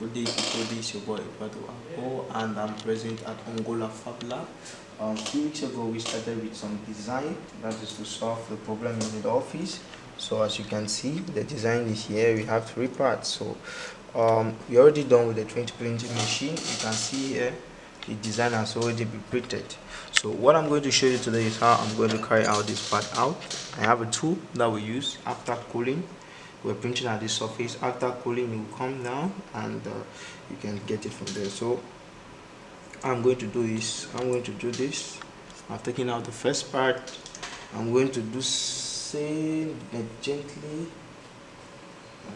Good day people, this is your boy Eduardo, and I'm present at Angola Fab Lab. A few weeks ago we started with some design, that is to solve the problem in the office. So as you can see, the design is here. We have 3 parts. So we're already done with the 3D printing machine. You can see here the design has already been printed. So what I'm going to show you today is how I'm going to carry out this part out. I have a tool that we use after cooling. We're printing at the surface. After cooling, it will come down and you can get it from there. So I'm going to do this. I've taken out the first part. I'm going to do same gently.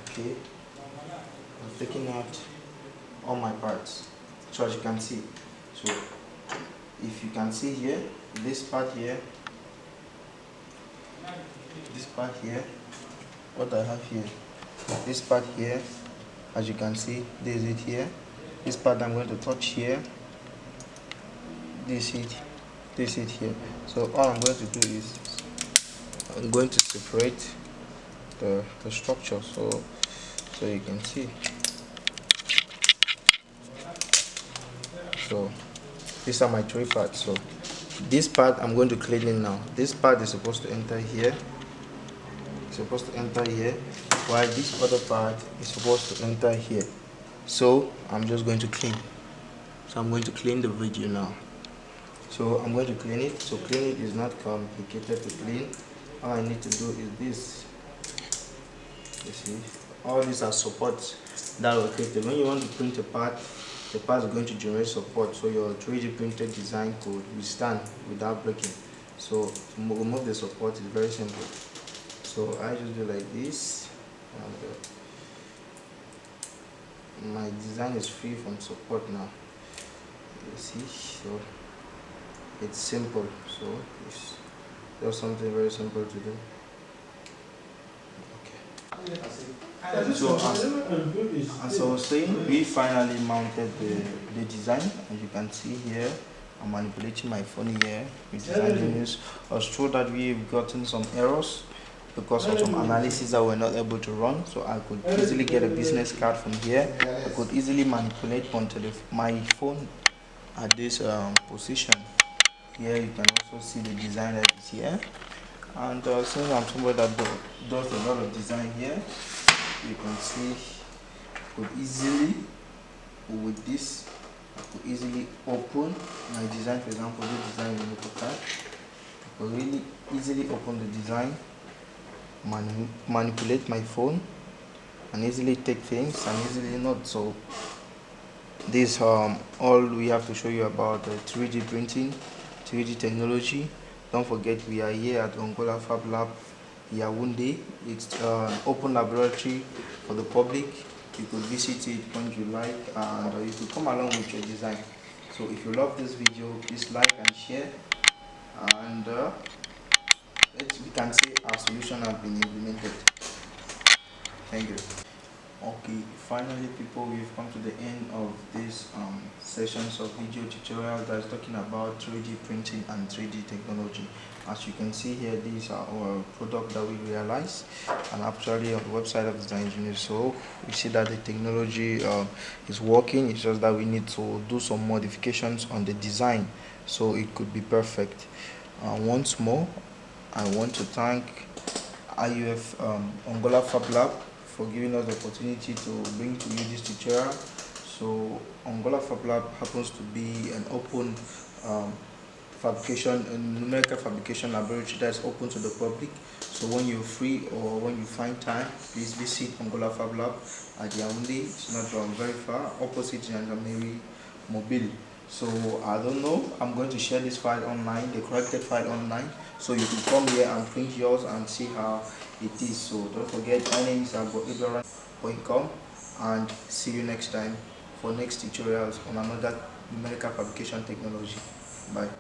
Okay, I'm taking out all my parts. So as you can see, so if you can see here, this part here, what I have here, this part here, as you can see, this is it here. This part I'm going to touch here, this it here. So all I'm going to do is I'm going to separate the structure so you can see. So these are my 3 parts. So this part I'm going to clean it now. This part is supposed to enter here. While this other part is supposed to enter here. So I'm just going to clean. So I'm going to clean the video now. So I'm going to clean it. So clean it is not complicated to clean. All I need to do is this. You see, all these are supports that are created. When you want to print a part, the part is going to generate support, so your 3D printed design could withstand without breaking. So to remove the support is very simple. So I just do like this, and my design is free from support now. You see, so it's simple. So it's just something very simple to do. Okay. So as I was saying, we finally mounted the design. As you can see here, I'm manipulating my phone here with design genius. I was told that we've gotten some errors because of some analysis that we're not able to run. So I could easily get a business card from here. I could easily manipulate my phone at this position. Here you can also see the design that is here. And since I'm somebody that does a lot of design here, you can see I could easily, with this, I could easily open my design. For example, this design in the card, I could really easily open the design, manipulate my phone, and easily take things and easily not. So this all we have to show you about 3D printing, 3D technology. Don't forget, we are here at Angola Fab Lab, Yaoundé. It's an open laboratory for the public. You could visit it when you like, and you could come along with your design. So if you love this video, please like and share, and we can say our solution has been implemented. Thank you. Okay, finally people, we've come to the end of this sessions of video tutorial that's talking about 3D printing and 3D technology. As you can see here, these are our product that we realized and actually on the website of Design Engineers. So we see that the technology is working. It's just that we need to do some modifications on the design so it could be perfect. Once more, I want to thank IUF Angola Fab Lab for giving us the opportunity to bring to you this tutorial. So Angola Fab Lab happens to be an open numerical fabrication laboratory that is open to the public. So when you're free or when you find time, please visit Angola Fab Lab at Yaoundé. It's not very far, opposite Gendarmerie Mobile. So I don't know, I'm going to share this file online, the corrected file online, so you can come here and print yours and see how it is. So don't forget, my name is Aboidoran.com, and see you next time for next tutorials on another numerical fabrication technology. Bye.